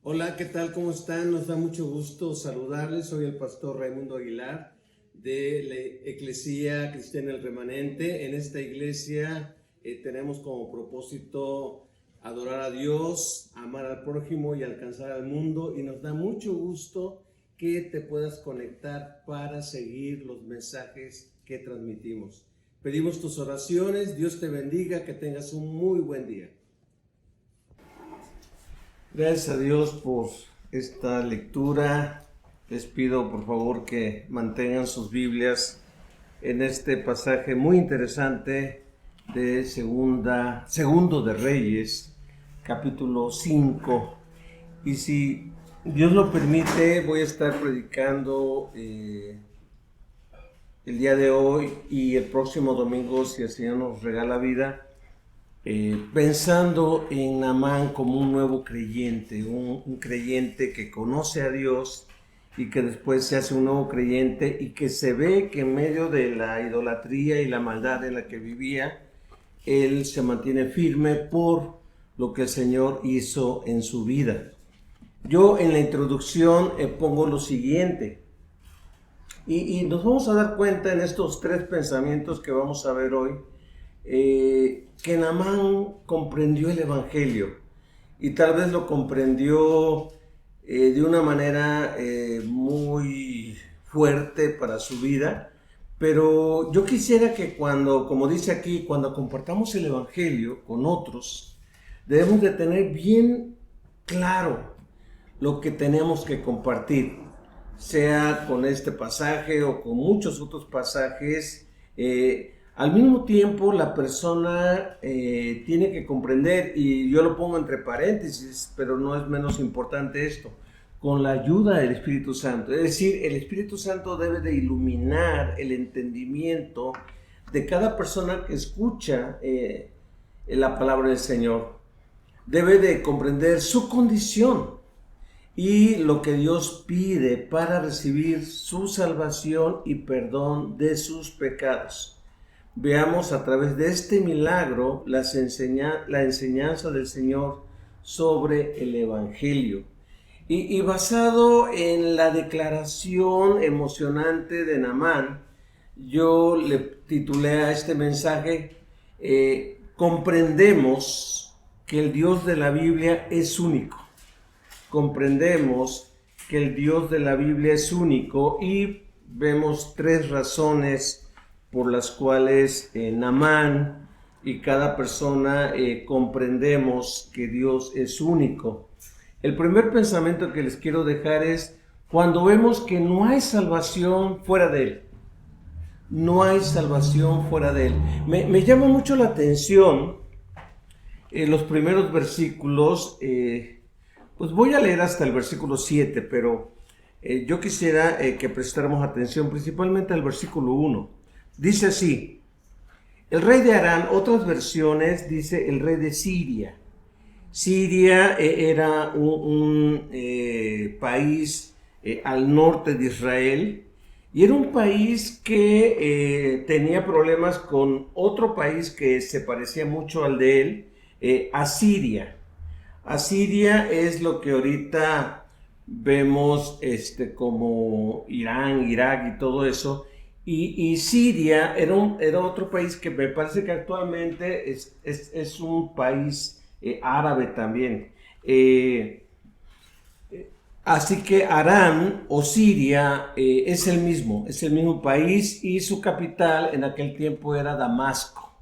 Hola, ¿qué tal? ¿Cómo están? Nos da mucho gusto saludarles. Soy el pastor Raimundo Aguilar de la Eclesía Cristiana El Remanente. En esta iglesia tenemos como propósito adorar a Dios, amar al prójimo y alcanzar al mundo. Y nos da mucho gusto que te puedas conectar para seguir los mensajes que transmitimos. Pedimos tus oraciones. Dios te bendiga. Que tengas un muy buen día. Gracias a Dios por esta lectura. Les pido por favor que mantengan sus Biblias en este pasaje muy interesante de Segundo de Reyes, capítulo 5. Y si Dios lo permite, voy a estar predicando el día de hoy y el próximo domingo, si el Señor nos regala vida, pensando en Naamán como un nuevo creyente, un creyente que conoce a Dios y que después se hace un nuevo creyente y que se ve que en medio de la idolatría y la maldad en la que vivía, él se mantiene firme por lo que el Señor hizo en su vida. Yo en la introducción pongo lo siguiente, y nos vamos a dar cuenta en estos tres pensamientos que vamos a ver hoy, que Naamán comprendió el Evangelio y tal vez lo comprendió de una manera muy fuerte para su vida, pero yo quisiera que cuando, como dice aquí, cuando compartamos el Evangelio con otros, debemos de tener bien claro lo que tenemos que compartir, sea con este pasaje o con muchos otros pasajes. Al mismo tiempo, la persona tiene que comprender, y yo lo pongo entre paréntesis, pero no es menos importante esto, con la ayuda del Espíritu Santo. Es decir, el Espíritu Santo debe de iluminar el entendimiento de cada persona que escucha la palabra del Señor. Debe de comprender su condición y lo que Dios pide para recibir su salvación y perdón de sus pecados. Veamos a través de este milagro la enseñanza del Señor sobre el Evangelio. Y basado en la declaración emocionante de Naamán, yo le titulé a este mensaje, comprendemos que el Dios de la Biblia es único. Comprendemos que el Dios de la Biblia es único y vemos tres razones por las cuales Naamán y cada persona comprendemos que Dios es único. El primer pensamiento que les quiero dejar es cuando vemos que no hay salvación fuera de Él. No hay salvación fuera de Él. Me llama mucho la atención los primeros versículos. Pues voy a leer hasta el versículo 7, pero yo quisiera que prestáramos atención principalmente al versículo 1. Dice así: el rey de Aram, otras versiones dice el rey de Siria. Siria era un país al norte de Israel, y era un país que tenía problemas con otro país que se parecía mucho al de él, Asiria. Asiria es lo que ahorita vemos como Irán, Irak y todo eso. Y Siria era otro país que me parece que actualmente es un país árabe también. Así que Aram o Siria es el mismo país, y su capital en aquel tiempo era Damasco.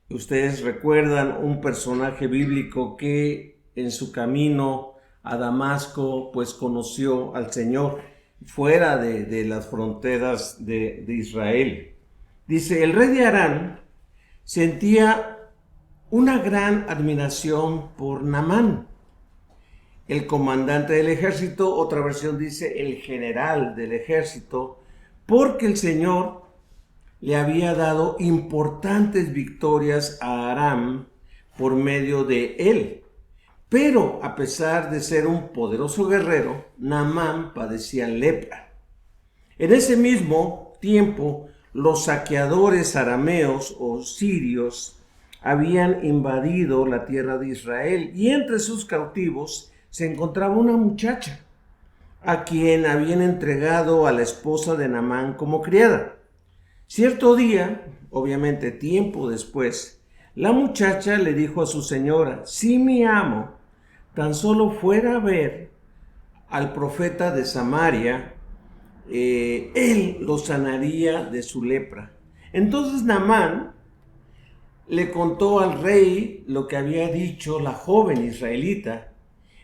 Ustedes recuerdan un personaje bíblico que en su camino a Damasco pues conoció al Señor fuera de las fronteras de Israel. Dice: el rey de Aram sentía una gran admiración por Naamán, el comandante del ejército. Otra versión dice el general del ejército, porque el Señor le había dado importantes victorias a Aram por medio de él. Pero a pesar de ser un poderoso guerrero, Naamán padecía lepra. En ese mismo tiempo, los saqueadores arameos o sirios habían invadido la tierra de Israel, y entre sus cautivos se encontraba una muchacha a quien habían entregado a la esposa de Naamán como criada. Cierto día, obviamente tiempo después, la muchacha le dijo a su señora: si mi amo tan solo fuera a ver al profeta de Samaria, él lo sanaría de su lepra. Entonces Naamán le contó al rey lo que había dicho la joven israelita.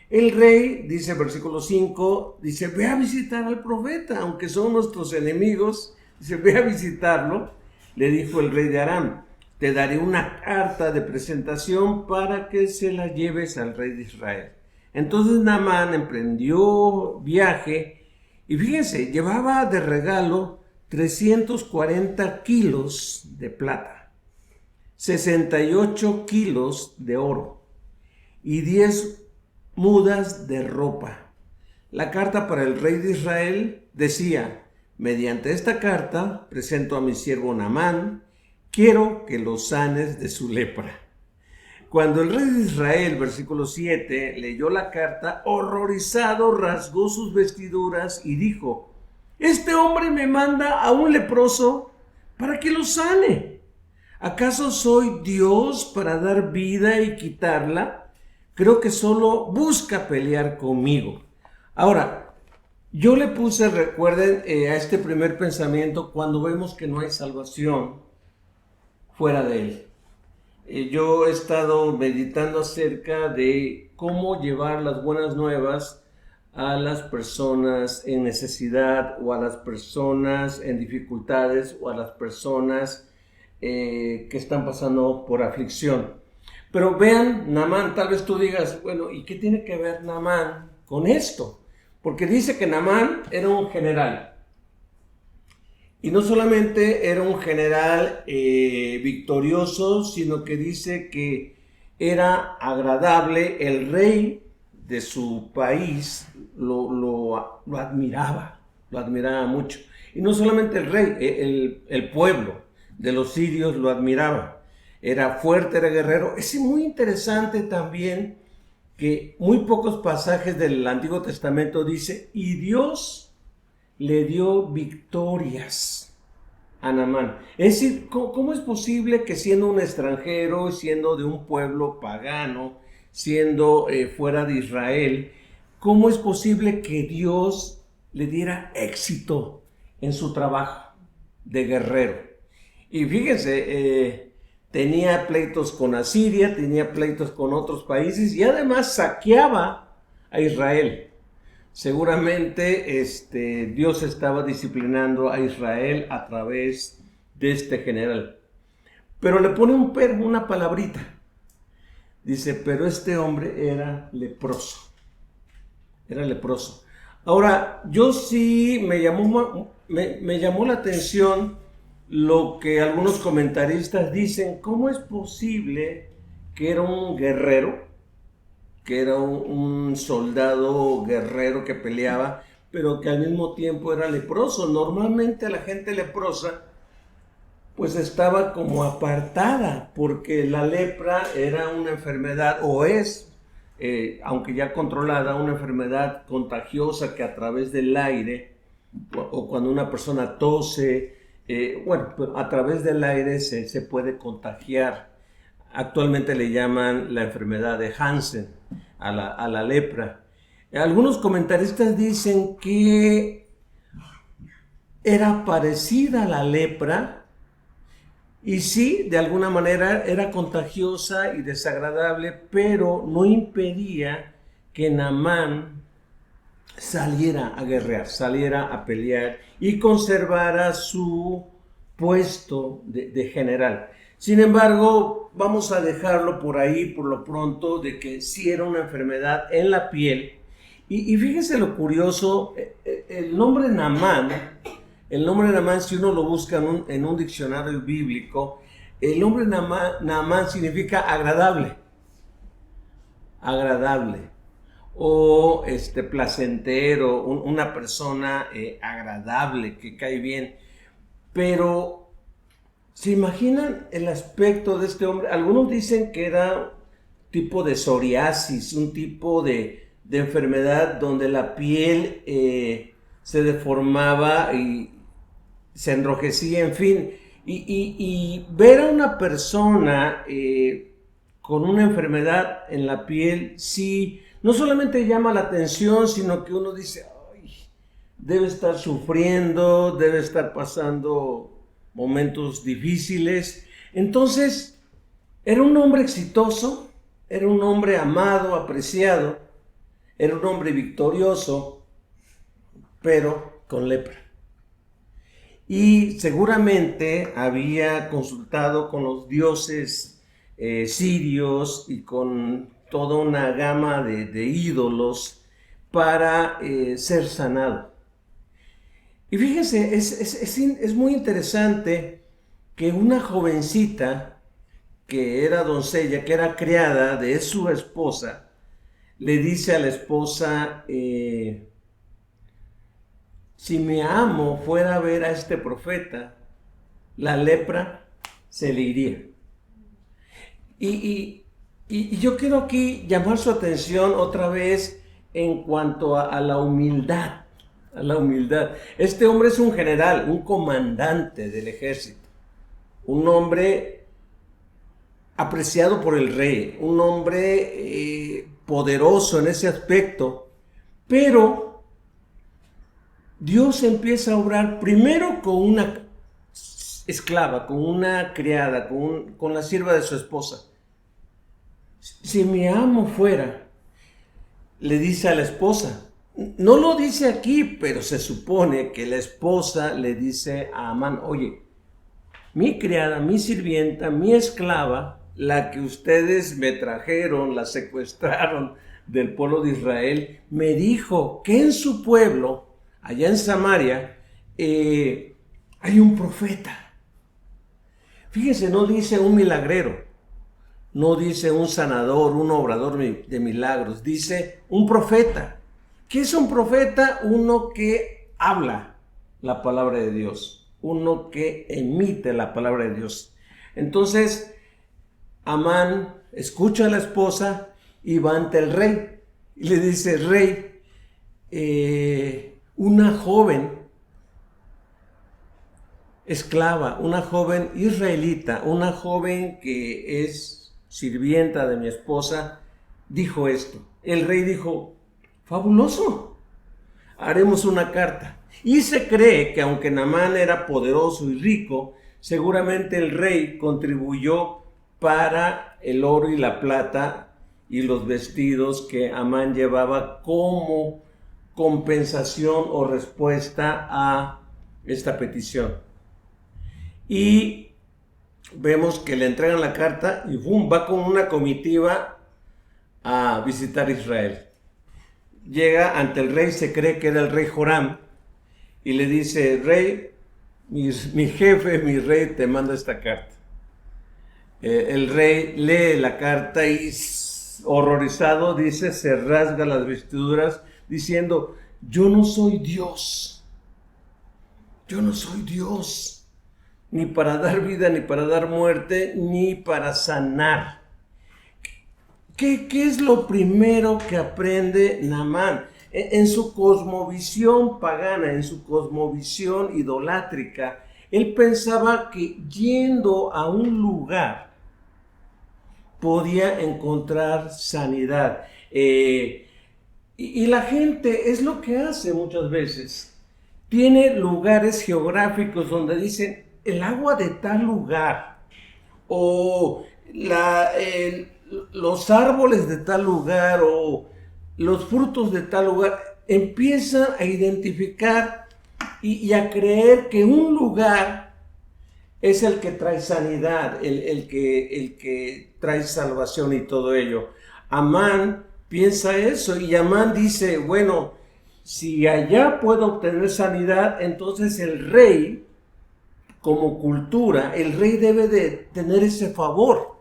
El rey, dice versículo 5, dice: ve a visitar al profeta, aunque son nuestros enemigos. Dice: ve a visitarlo. Le dijo el rey de Aram: te daré una carta de presentación para que se la lleves al rey de Israel. Entonces Naamán emprendió viaje y fíjense, llevaba de regalo 340 kilos de plata, 68 kilos de oro y 10 mudas de ropa. La carta para el rey de Israel decía: mediante esta carta presento a mi siervo Naamán, quiero que lo sanes de su lepra. Cuando el rey de Israel, versículo 7, leyó la carta, horrorizado rasgó sus vestiduras y dijo: este hombre me manda a un leproso para que lo sane. ¿Acaso soy Dios para dar vida y quitarla? Creo que solo busca pelear conmigo. Ahora, yo le puse, recuerden, a este primer pensamiento cuando vemos que no hay salvación fuera de él. Yo he estado meditando acerca de cómo llevar las buenas nuevas a las personas en necesidad, o a las personas en dificultades, o a las personas que están pasando por aflicción. Pero vean, Naamán, tal vez tú digas: bueno, ¿y qué tiene que ver Naamán con esto? Porque dice que Naamán era un general. Y no solamente era un general victorioso, sino que dice que era agradable. El rey de su país lo admiraba mucho. Y no solamente el rey, el pueblo de los sirios lo admiraba. Era fuerte, era guerrero. Es muy interesante también que muy pocos pasajes del Antiguo Testamento dice: y Dios le dio victorias a Naamán. Es decir, ¿cómo es posible que siendo un extranjero, siendo de un pueblo pagano, siendo fuera de Israel, cómo es posible que Dios le diera éxito en su trabajo de guerrero? Y fíjense, tenía pleitos con Asiria, tenía pleitos con otros países y además saqueaba a Israel. Seguramente Dios estaba disciplinando a Israel a través de este general. Pero le pone una palabrita. Dice: pero este hombre era leproso. Era leproso. Ahora, yo sí me llamó la atención lo que algunos comentaristas dicen: ¿cómo es posible que era un guerrero, que era un soldado guerrero que peleaba, pero que al mismo tiempo era leproso? Normalmente la gente leprosa pues estaba como apartada, porque la lepra era una enfermedad, o es, aunque ya controlada, una enfermedad contagiosa que a través del aire, o cuando una persona tose, a través del aire se puede contagiar. Actualmente le llaman la enfermedad de Hansen a la lepra. Algunos comentaristas dicen que era parecida a la lepra, y sí, de alguna manera era contagiosa y desagradable, pero no impedía que Naamán saliera a guerrear, saliera a pelear y conservara su puesto de general. Sin embargo, vamos a dejarlo por ahí por lo pronto, de que sí era una enfermedad en la piel. Y fíjense lo curioso, el nombre Naamán, si uno lo busca en un diccionario bíblico, el nombre Naamán significa agradable, o placentero, una persona agradable, que cae bien. Pero ¿se imaginan el aspecto de este hombre? Algunos dicen que era tipo de psoriasis, un tipo de de enfermedad donde la piel se deformaba y se enrojecía, en fin. Y ver a una persona con una enfermedad en la piel, sí, no solamente llama la atención, sino que uno dice, ay, debe estar sufriendo, debe estar pasando momentos difíciles. Entonces, era un hombre exitoso, era un hombre amado, apreciado, era un hombre victorioso, pero con lepra. Y seguramente había consultado con los dioses sirios y con toda una gama de ídolos para ser sanado. Y fíjense, es muy interesante que una jovencita que era doncella, que era criada de su esposa, le dice a la esposa, si mi amo fuera a ver a este profeta, la lepra se le iría. Y yo quiero aquí llamar su atención otra vez en cuanto a la humildad. A la humildad. Este hombre es un general, un comandante del ejército, un hombre apreciado por el rey, un hombre poderoso en ese aspecto, pero Dios empieza a obrar primero con una esclava, con una criada, con la sierva de su esposa. Si mi amo fuera, le dice a la esposa, no lo dice aquí, pero se supone que la esposa le dice a Amán, oye, mi criada, mi sirvienta, mi esclava, la que ustedes me trajeron, la secuestraron del pueblo de Israel, me dijo que en su pueblo, allá en Samaria, hay un profeta. Fíjense, no dice un milagrero, no dice un sanador, un obrador de milagros, dice un profeta. ¿Qué es un profeta? Uno que habla la palabra de Dios, uno que emite la palabra de Dios. Entonces, Amán escucha a la esposa y va ante el rey y le dice, rey, una joven esclava, una joven israelita, una joven que es sirvienta de mi esposa, dijo esto. El rey dijo, fabuloso, haremos una carta. Y se cree que aunque Naamán era poderoso y rico, seguramente el rey contribuyó para el oro y la plata y los vestidos que Amán llevaba como compensación o respuesta a esta petición. Y vemos que le entregan la carta y ¡bum!, va con una comitiva a visitar Israel. Llega ante el rey, se cree que era el rey Joram, y le dice, rey, mi jefe, mi rey, te manda esta carta. El rey lee la carta y horrorizado, dice, se rasga las vestiduras diciendo, yo no soy Dios, ni para dar vida, ni para dar muerte, ni para sanar. ¿Qué es lo primero que aprende Naamán? En su cosmovisión pagana, en su cosmovisión idolátrica, él pensaba que yendo a un lugar podía encontrar sanidad. Y la gente es lo que hace muchas veces. Tiene lugares geográficos donde dicen el agua de tal lugar o los árboles de tal lugar o los frutos de tal lugar. Empiezan a identificar y a creer que un lugar es el que trae sanidad, el que trae salvación y todo ello. Amán piensa eso y Amán dice, bueno, si allá puedo obtener sanidad, entonces el rey, como cultura, el rey debe de tener ese favor.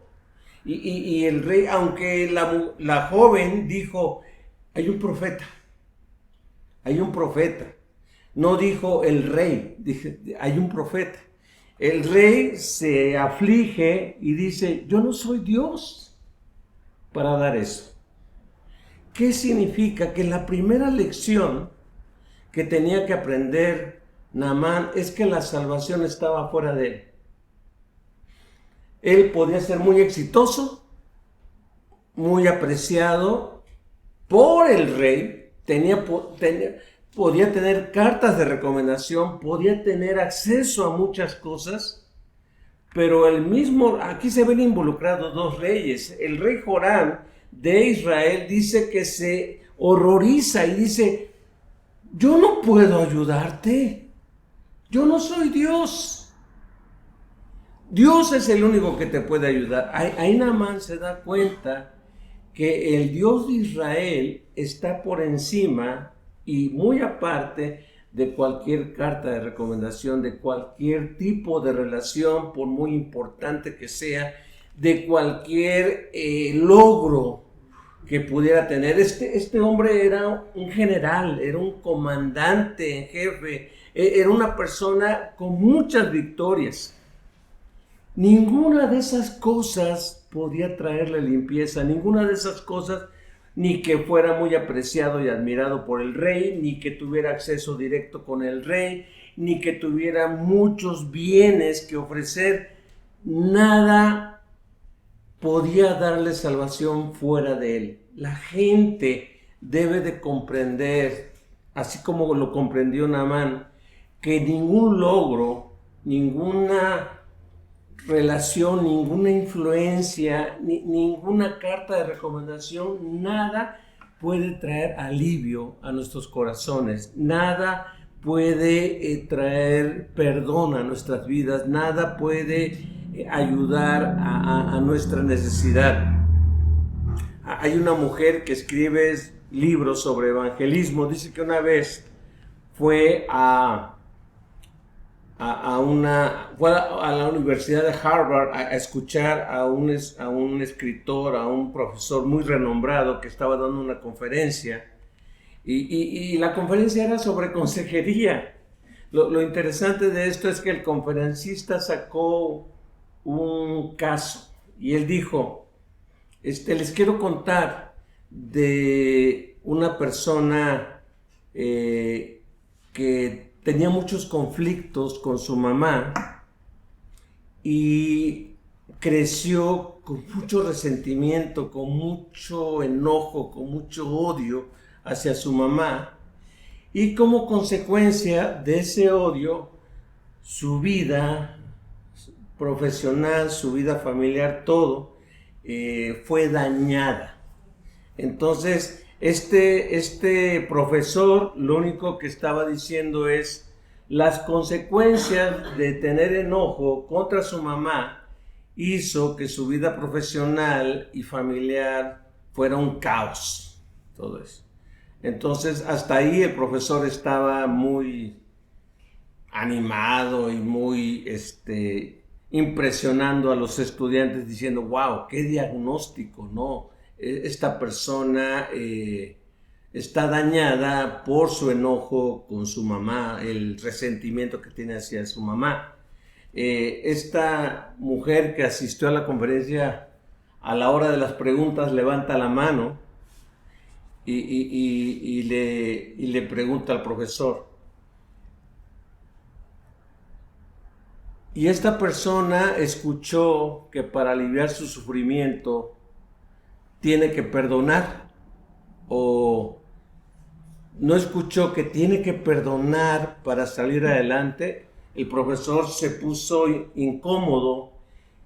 Y el rey, aunque la joven dijo, hay un profeta. No dijo el rey, dije, hay un profeta. El rey se aflige y dice, yo no soy Dios para dar eso. ¿Qué significa? Que la primera lección que tenía que aprender Naamán es que la salvación estaba fuera de él. Él podía ser muy exitoso, muy apreciado por el rey, podía tener cartas de recomendación, podía tener acceso a muchas cosas, pero aquí se ven involucrados dos reyes. El rey Joram de Israel dice que se horroriza y dice: yo no puedo ayudarte, yo no soy Dios. Dios es el único que te puede ayudar. Ahí Naamán se da cuenta que el Dios de Israel está por encima y muy aparte de cualquier carta de recomendación, de cualquier tipo de relación, por muy importante que sea, de cualquier logro que pudiera tener. Este hombre era un general, era un comandante en jefe, era una persona con muchas victorias. Ninguna de esas cosas podía traerle limpieza, ninguna de esas cosas, ni que fuera muy apreciado y admirado por el rey, ni que tuviera acceso directo con el rey, ni que tuviera muchos bienes que ofrecer. Nada podía darle salvación fuera de él. La gente debe de comprender, así como lo comprendió Naamán, que ningún logro, ninguna relación, ninguna influencia, ninguna carta de recomendación, nada puede traer alivio a nuestros corazones, nada puede traer perdón a nuestras vidas, nada puede ayudar a nuestra necesidad. Hay una mujer que escribe libros sobre evangelismo. Dice que una vez fue a la Universidad de Harvard a escuchar a un escritor, a un profesor muy renombrado que estaba dando una conferencia, y la conferencia era sobre consejería. Lo interesante de esto es que el conferencista sacó un caso y él dijo: les quiero contar de una persona que tenía muchos conflictos con su mamá y creció con mucho resentimiento, con mucho enojo, con mucho odio hacia su mamá, y como consecuencia de ese odio, su vida profesional, su vida familiar, todo fue dañada. Entonces, este profesor lo único que estaba diciendo es: las consecuencias de tener enojo contra su mamá hizo que su vida profesional y familiar fuera un caos, todo eso. Entonces, hasta ahí el profesor estaba muy animado y muy impresionando a los estudiantes, diciendo: wow, qué diagnóstico, ¿no? Esta persona está dañada por su enojo con su mamá, el resentimiento que tiene hacia su mamá. Esta mujer que asistió a la conferencia, a la hora de las preguntas levanta la mano y le pregunta al profesor. Y esta persona escuchó que para aliviar su sufrimiento tiene que perdonar, o no escuchó que tiene que perdonar para salir adelante. El profesor se puso incómodo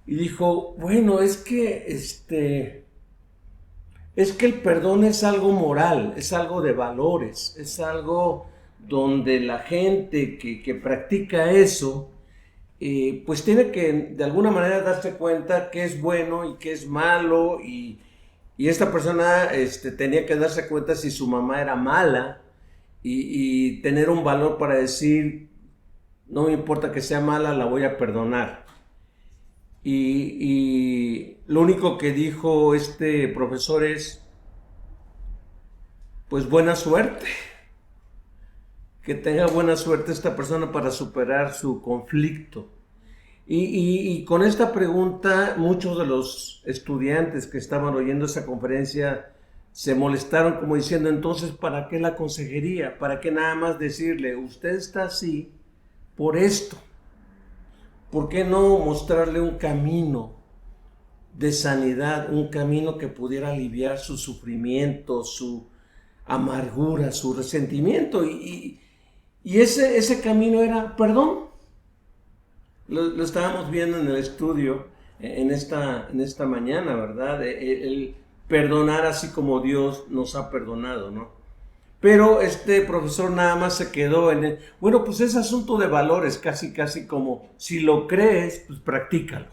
y dijo: bueno, es que el perdón es algo moral, es algo de valores, es algo donde la gente que practica eso, pues tiene que de alguna manera darse cuenta qué es bueno y qué es malo, y esta persona tenía que darse cuenta si su mamá era mala y tener un valor para decir: no me importa que sea mala, la voy a perdonar. Y lo único que dijo este profesor es: pues buena suerte, que tenga buena suerte esta persona para superar su conflicto. Y con esta pregunta, muchos de los estudiantes que estaban oyendo esa conferencia se molestaron como diciendo, entonces, ¿para qué la consejería? ¿Para qué nada más decirle, usted está así por esto? ¿Por qué no mostrarle un camino de sanidad, un camino que pudiera aliviar su sufrimiento, su amargura, su resentimiento? Y ese camino era perdón. Lo estábamos viendo en el estudio en esta mañana, ¿verdad? El perdonar así como Dios nos ha perdonado, ¿no? Pero este profesor nada más se quedó bueno, pues es asunto de valores, casi como, si lo crees, pues practícalo.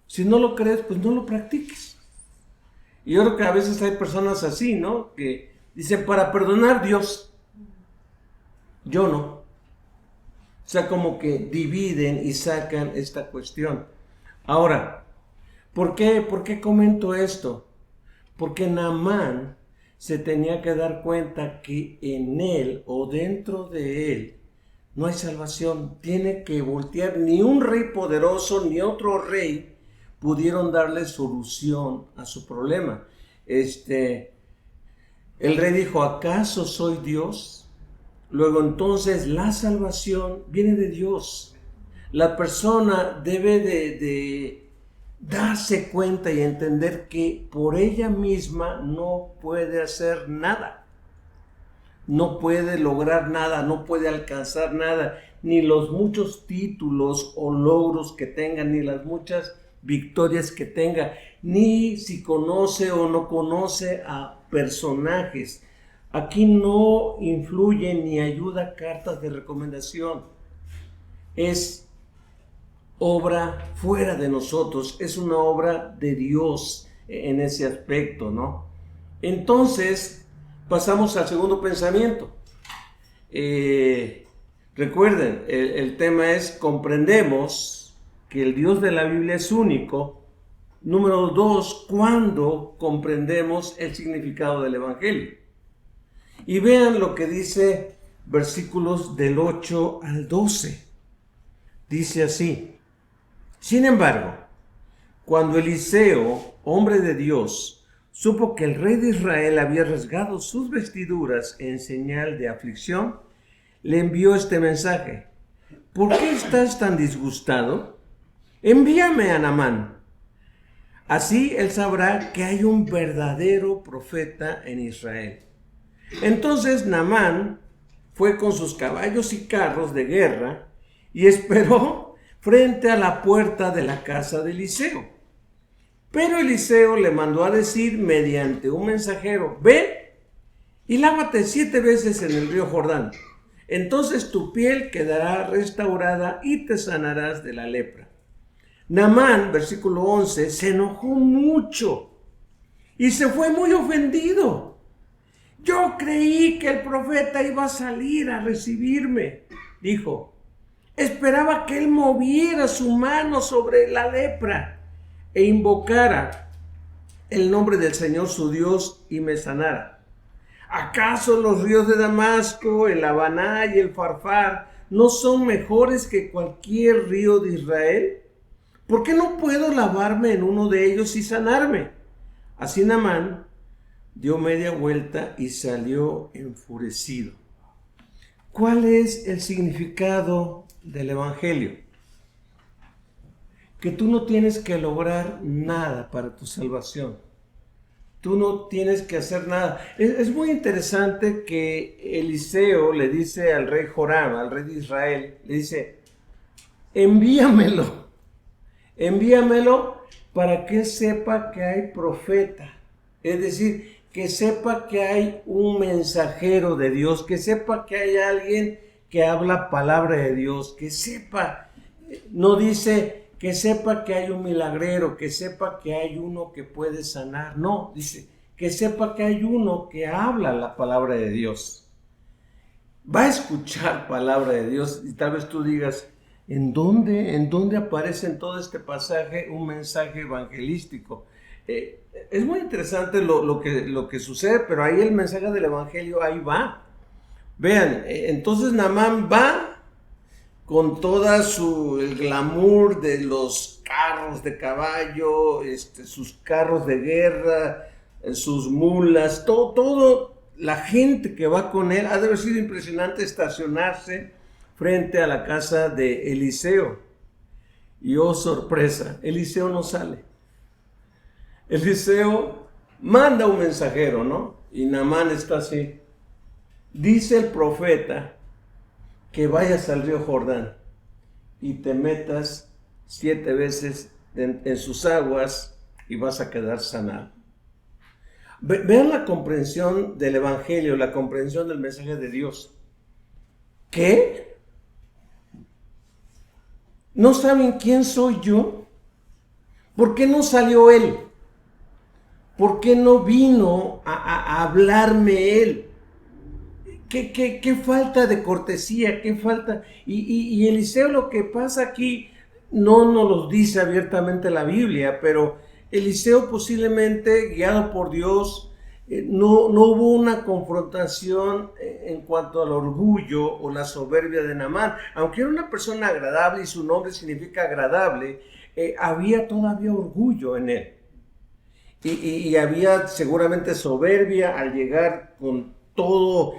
Si no lo crees, pues no lo practiques. Y yo creo que a veces hay personas así, ¿no? Que dicen, para perdonar Dios, yo no. O sea, como que dividen y sacan esta cuestión. Ahora, ¿por qué comento esto? Porque Naamán se tenía que dar cuenta que en él o dentro de él no hay salvación. Tiene que voltear. Ni un rey poderoso ni otro rey pudieron darle solución a su problema. El rey dijo, ¿acaso soy Dios? Luego entonces la salvación viene de Dios. La persona debe de darse cuenta y entender que por ella misma no puede hacer nada. No puede lograr nada, no puede alcanzar nada, ni los muchos títulos o logros que tenga, ni las muchas victorias que tenga, ni si conoce o no conoce a personajes. Aquí no influye ni ayuda cartas de recomendación. Es obra fuera de nosotros, es una obra de Dios en ese aspecto, ¿no? Entonces, pasamos al segundo pensamiento. Recuerden, el tema es, comprendemos que el Dios de la Biblia es único. Número 2, ¿cuándo comprendemos el significado del Evangelio? Y vean lo que dice versículos del 8 al 12. Dice así: sin embargo, cuando Eliseo, hombre de Dios, supo que el rey de Israel había rasgado sus vestiduras en señal de aflicción, le envió este mensaje: ¿por qué estás tan disgustado? Envíame a Naamán. Así él sabrá que hay un verdadero profeta en Israel. Entonces Naamán fue con sus caballos y carros de guerra y esperó frente a la puerta de la casa de Eliseo. Pero Eliseo le mandó a decir mediante un mensajero: ve y lávate 7 veces en el río Jordán. Entonces tu piel quedará restaurada y te sanarás de la lepra. Naamán, versículo 11, se enojó mucho y se fue muy ofendido. Yo creí que el profeta iba a salir a recibirme, dijo. Esperaba que él moviera su mano sobre la lepra e invocara el nombre del Señor su Dios y me sanara. ¿Acaso los ríos de Damasco, el Habaná y el Farfar no son mejores que cualquier río de Israel? ¿Por qué no puedo lavarme en uno de ellos y sanarme? Así Naamán dio media vuelta y salió enfurecido. ¿Cuál es el significado del Evangelio? Que tú no tienes que lograr nada para tu salvación. Tú no tienes que hacer nada. Es muy interesante que Eliseo le dice al rey Joram, al rey de Israel, le dice: envíamelo para que sepa que hay profeta. Es decir, que sepa que hay un mensajero de Dios, que sepa que hay alguien que habla palabra de Dios, que sepa, no dice que sepa que hay un milagrero, que sepa que hay uno que puede sanar, no, dice que sepa que hay uno que habla la palabra de Dios. Va a escuchar palabra de Dios y tal vez tú digas: ¿en dónde aparece en todo este pasaje un mensaje evangelístico? Es muy interesante lo que sucede, pero ahí el mensaje del evangelio, ahí va. Vean, entonces Naamán va con toda el glamour de los carros de caballo, sus carros de guerra, sus mulas, todo, la gente que va con él. Ha de haber sido impresionante estacionarse frente a la casa de Eliseo. Y oh sorpresa, Eliseo no sale. Eliseo manda un mensajero, ¿no? Y Naamán está así. Dice el profeta que vayas al río Jordán y te metas 7 veces en sus aguas y vas a quedar sanado. Vean la comprensión del evangelio, la comprensión del mensaje de Dios. ¿Qué? ¿No saben quién soy yo? ¿Por qué no salió él? ¿Por qué no vino a hablarme él? ¿Qué falta de cortesía? ¿Qué falta? Y Eliseo, lo que pasa aquí, no nos lo dice abiertamente la Biblia, pero Eliseo posiblemente, guiado por Dios, no hubo una confrontación en cuanto al orgullo o la soberbia de Naamán. Aunque era una persona agradable y su nombre significa agradable, había todavía orgullo en él. Y había seguramente soberbia al llegar con todo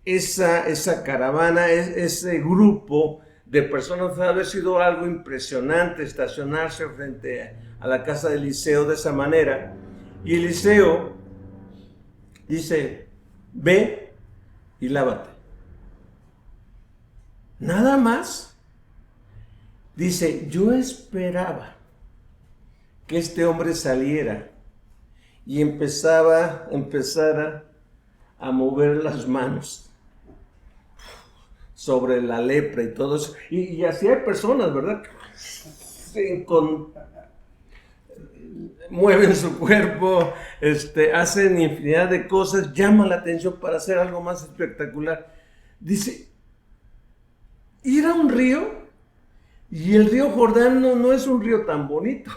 esa caravana, ese grupo de personas. Debe haber sido algo impresionante estacionarse frente a la casa de Eliseo de esa manera. Y Eliseo dice: ve y lávate. Nada más. Dice: yo esperaba que este hombre saliera y empezara a mover las manos sobre la lepra y todo eso. Y así hay personas, ¿verdad? Mueven su cuerpo, hacen infinidad de cosas, llaman la atención para hacer algo más espectacular. Dice, ir a un río, y el río Jordán no es un río tan bonito.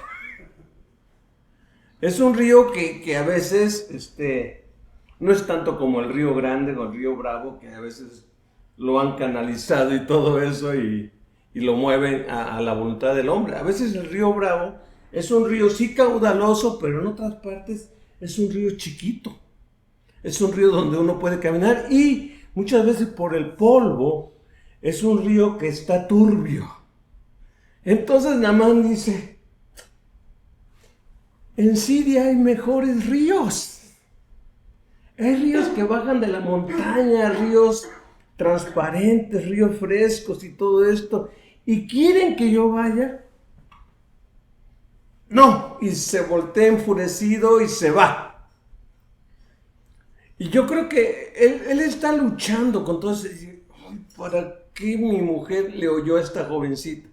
Es un río que a veces no es tanto como el río Grande o el río Bravo, que a veces lo han canalizado y todo eso y lo mueven a la voluntad del hombre. A veces el río Bravo es un río sí caudaloso, pero en otras partes es un río chiquito. Es un río donde uno puede caminar y muchas veces por el polvo es un río que está turbio. Entonces Naamán dice, en Siria hay mejores ríos. Hay ríos que bajan de la montaña, ríos transparentes, ríos frescos y todo esto. ¿Y quieren que yo vaya? No. Y se voltea enfurecido y se va. Y yo creo que él está luchando con todo eso. ¿Para qué mi mujer le oyó a esta jovencita?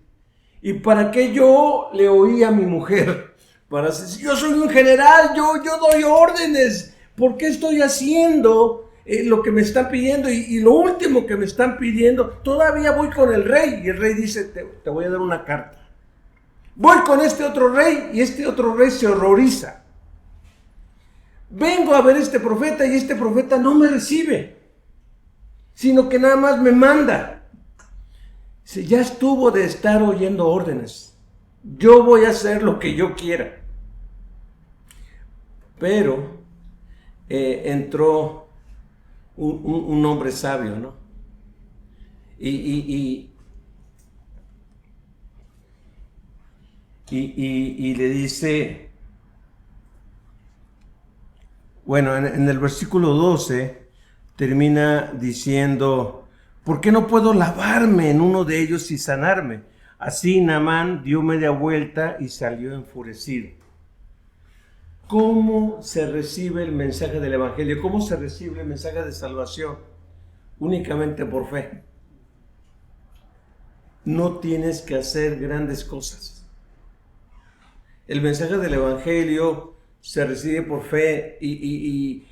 ¿Y para qué yo le oí a mi mujer? Yo soy un general, yo doy órdenes. ¿Por qué estoy haciendo lo que me están pidiendo? Y lo último que me están pidiendo, todavía voy con el rey. Y el rey dice, te voy a dar una carta. Voy con este otro rey y este otro rey se horroriza. Vengo a ver a este profeta y este profeta no me recibe, sino que nada más me manda. Dice, ya estuvo de estar oyendo órdenes. Yo voy a hacer lo que yo quiera. Pero entró un hombre sabio, ¿no? Y le dice, bueno, en el versículo 12 termina diciendo, ¿por qué no puedo lavarme en uno de ellos y sanarme? Así Naamán dio media vuelta y salió enfurecido. ¿Cómo se recibe el mensaje del evangelio? ¿Cómo se recibe el mensaje de salvación? Únicamente por fe. No tienes que hacer grandes cosas. El mensaje del evangelio se recibe por fe y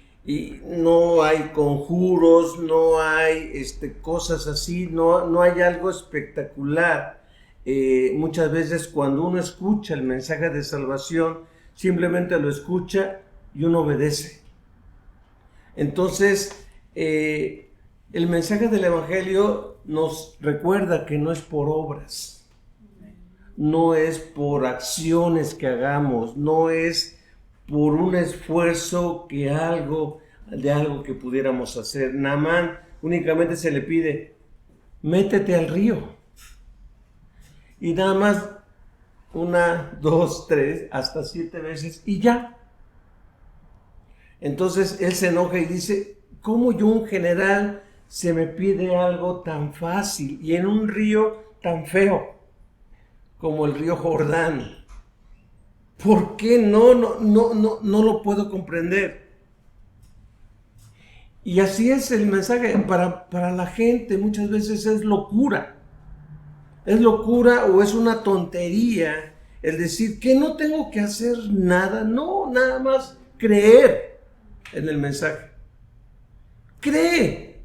no hay conjuros, no hay cosas así, no hay algo espectacular. Muchas veces cuando uno escucha el mensaje de salvación, simplemente lo escucha y uno obedece. Entonces, el mensaje del evangelio nos recuerda que no es por obras, no es por acciones que hagamos, no es por un esfuerzo de algo que pudiéramos hacer. Naamán únicamente se le pide, métete al río. Y nada más 1, 2, 3, hasta 7 veces y ya. Entonces él se enoja y dice, ¿cómo yo un general se me pide algo tan fácil y en un río tan feo como el río Jordán? ¿Por qué no lo puedo comprender? Y así es el mensaje para la gente, muchas veces es locura. Es locura o es una tontería el decir que no tengo que hacer nada, no, nada más creer en el mensaje. Cree.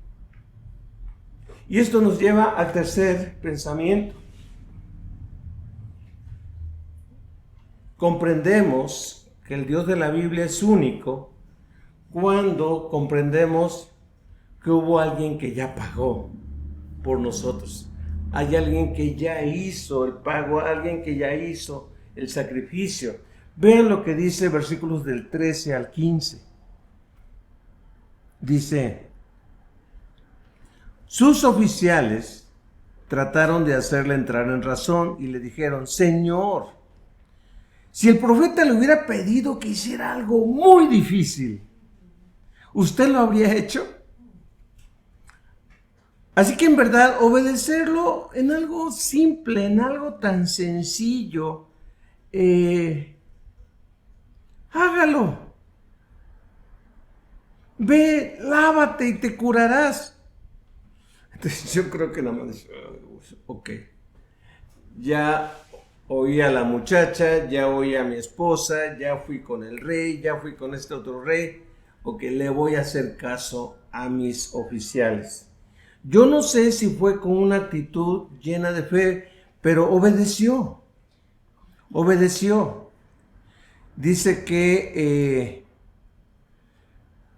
Y esto nos lleva al tercer pensamiento. Comprendemos que el Dios de la Biblia es único cuando comprendemos que hubo alguien que ya pagó por nosotros. Hay alguien que ya hizo el pago, alguien que ya hizo el sacrificio. Vean lo que dice versículos del 13 al 15. Dice, sus oficiales trataron de hacerle entrar en razón y le dijeron, Señor, si el profeta le hubiera pedido que hiciera algo muy difícil, ¿usted lo habría hecho? Así que en verdad, obedecerlo en algo simple, en algo tan sencillo, hágalo. Ve, lávate y te curarás. Entonces yo creo que nada más dice, ok, ya oí a la muchacha, ya oí a mi esposa, ya fui con el rey, ya fui con este otro rey, ok, le voy a hacer caso a mis oficiales. Yo no sé si fue con una actitud llena de fe, pero obedeció. Dice que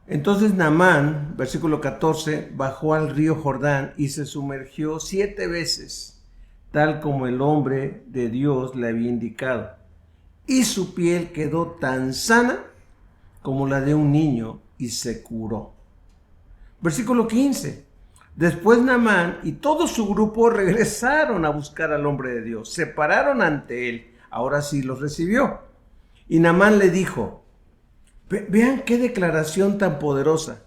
entonces Naamán, versículo 14, bajó al río Jordán y se sumergió 7 veces, tal como el hombre de Dios le había indicado. Y su piel quedó tan sana como la de un niño y se curó. Versículo 15. Después Naamán y todo su grupo regresaron a buscar al hombre de Dios. Se pararon ante él. Ahora sí los recibió. Y Naamán le dijo, vean qué declaración tan poderosa.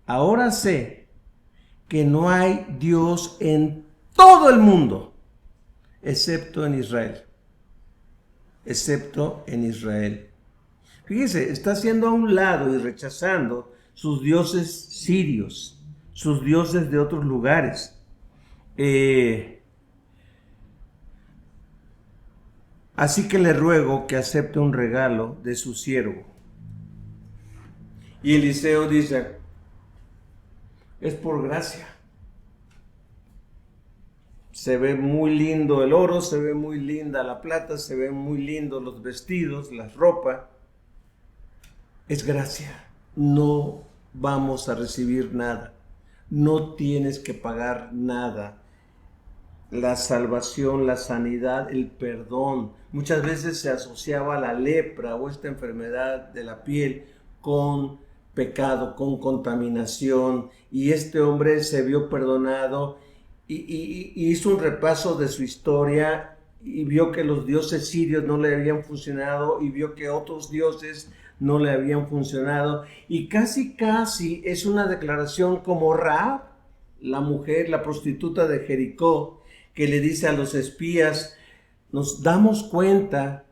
Ahora sé que no hay Dios en todo el mundo, excepto en Israel. Excepto en Israel. Fíjese, está haciendo a un lado y rechazando sus dioses sirios, sus dioses de otros lugares. Así que le ruego que acepte un regalo de su siervo. Y Eliseo dice, es por gracia. Se ve muy lindo el oro, se ve muy linda la plata, se ven muy lindos los vestidos, las ropas. Es gracia. No vamos a recibir nada. No tienes que pagar nada. La salvación, la sanidad, el perdón. Muchas veces se asociaba la lepra o esta enfermedad de la piel con pecado, con contaminación. Y este hombre se vio perdonado y hizo un repaso de su historia y vio que los dioses sirios no le habían funcionado y vio que otros dioses no le habían funcionado. Y casi es una declaración como Rahab, la mujer, la prostituta de Jericó, que le dice a los espías, nos damos cuenta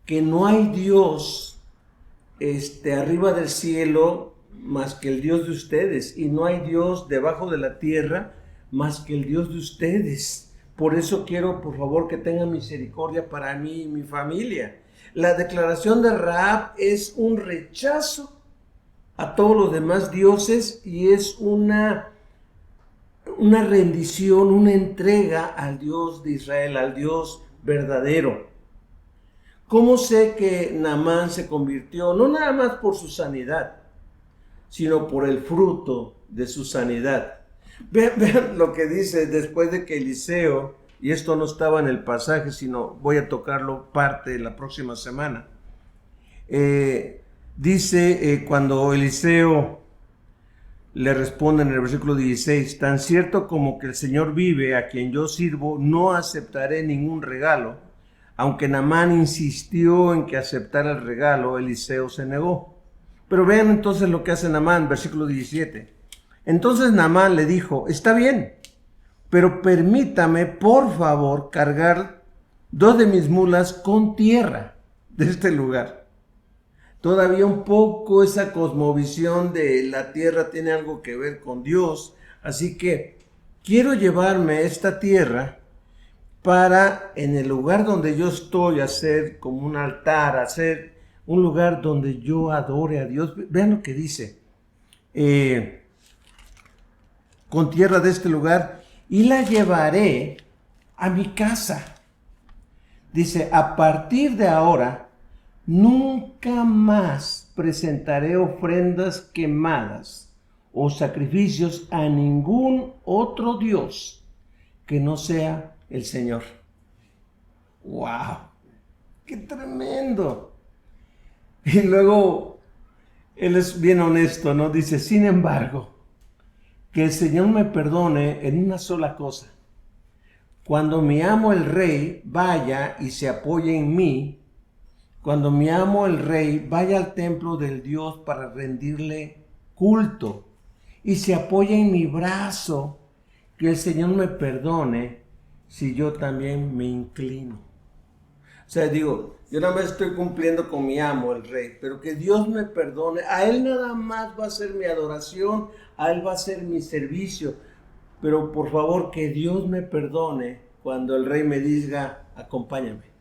que no hay Dios arriba del cielo más que el Dios de ustedes, y no hay Dios debajo de la tierra más que el Dios de ustedes. Por eso quiero, por favor, que tengan misericordia para mí y mi familia. La declaración de Rahab es un rechazo a todos los demás dioses y es una rendición, una entrega al Dios de Israel, al Dios verdadero. ¿Cómo sé que Naamán se convirtió? No nada más por su sanidad, sino por el fruto de su sanidad. Vean lo que dice después de que Eliseo, y esto no estaba en el pasaje, sino voy a tocarlo parte de la próxima semana. Dice cuando Eliseo le responde en el versículo 16, tan cierto como que el Señor vive, a quien yo sirvo, no aceptaré ningún regalo. Aunque Naamán insistió en que aceptara el regalo, Eliseo se negó. Pero vean entonces lo que hace Naamán, versículo 17. Entonces Naamán le dijo, está bien, pero permítame por favor cargar 2 de mis mulas con tierra de este lugar. Todavía un poco esa cosmovisión de la tierra tiene algo que ver con Dios. Así que quiero llevarme esta tierra para en el lugar donde yo estoy hacer como un altar, hacer un lugar donde yo adore a Dios. Vean lo que dice. Con tierra de este lugar y la llevaré a mi casa. Dice, a partir de ahora nunca más presentaré ofrendas quemadas o sacrificios a ningún otro Dios que no sea el Señor. ¡Wow! ¡Qué tremendo! Y luego, él es bien honesto, ¿no? Dice, sin embargo, que el Señor me perdone en una sola cosa. Cuando mi amo el rey vaya y se apoye en mí, cuando mi amo el rey vaya al templo del Dios para rendirle culto y se apoye en mi brazo, que el Señor me perdone si yo también me inclino. O sea, digo, yo nada más estoy cumpliendo con mi amo el rey, pero que Dios me perdone. A Él nada más va a ser mi adoración, a Él va a ser mi servicio. Pero por favor, que Dios me perdone cuando el rey me diga, acompáñame.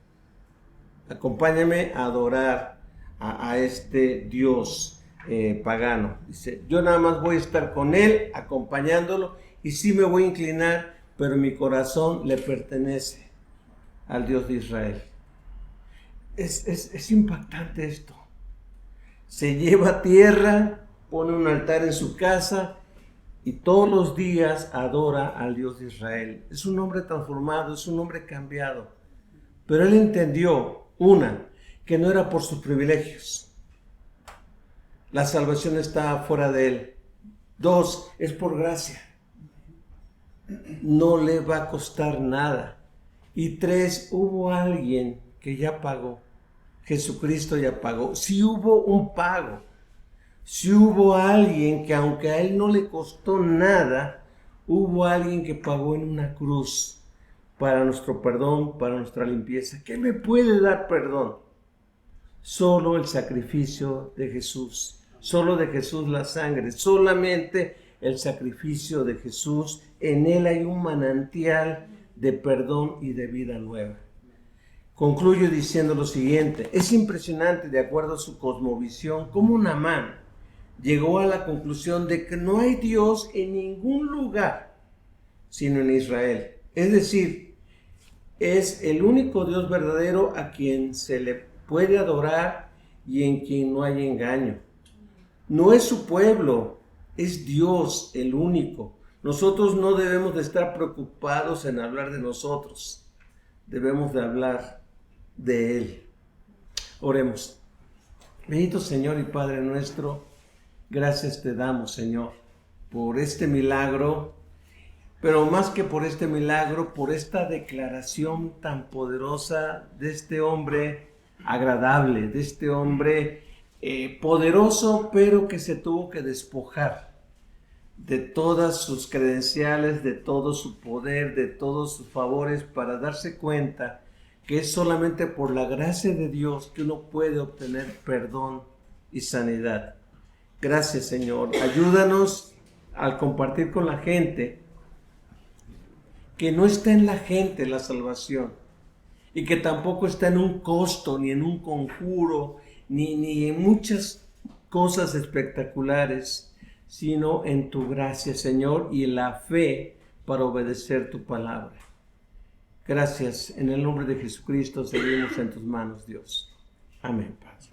Acompáñame a adorar a este Dios pagano. Dice, yo nada más voy a estar con Él, acompañándolo, y sí me voy a inclinar, pero mi corazón le pertenece al Dios de Israel. Es impactante esto. Se lleva tierra, pone un altar en su casa y todos los días adora al Dios de Israel. Es un hombre transformado, es un hombre cambiado. Pero él entendió, que no era por sus privilegios. La salvación está fuera de él. 2, es por gracia. No le va a costar nada. Y 3, hubo alguien que ya pagó. Jesucristo ya pagó. Si hubo un pago. Si hubo alguien que aunque a él no le costó nada, hubo alguien que pagó en una cruz para nuestro perdón, para nuestra limpieza. ¿Qué me puede dar perdón? Solo el sacrificio de Jesús. Solo de Jesús la sangre. Solamente el sacrificio de Jesús. En él hay un manantial de perdón y de vida nueva. Concluyo diciendo lo siguiente. Es impresionante, de acuerdo a su cosmovisión, cómo Naamán llegó a la conclusión de que no hay Dios en ningún lugar, sino en Israel. Es decir, es el único Dios verdadero a quien se le puede adorar y en quien no hay engaño. No es su pueblo, es Dios el único. Nosotros no debemos de estar preocupados en hablar de nosotros. Debemos de hablar de Él. Oremos. Bendito Señor y Padre nuestro, gracias te damos, Señor, por este milagro, pero más que por este milagro, por esta declaración tan poderosa de este hombre agradable, de este hombre poderoso, pero que se tuvo que despojar de todas sus credenciales, de todo su poder, de todos sus favores, para darse cuenta que es solamente por la gracia de Dios que uno puede obtener perdón y sanidad. Gracias, Señor. Ayúdanos al compartir con la gente que no está en la gente la salvación y que tampoco está en un costo, ni en un conjuro, ni en muchas cosas espectaculares, sino en tu gracia, Señor, y en la fe para obedecer tu palabra. Gracias. En el nombre de Jesucristo seguimos en tus manos, Dios. Amén, Padre.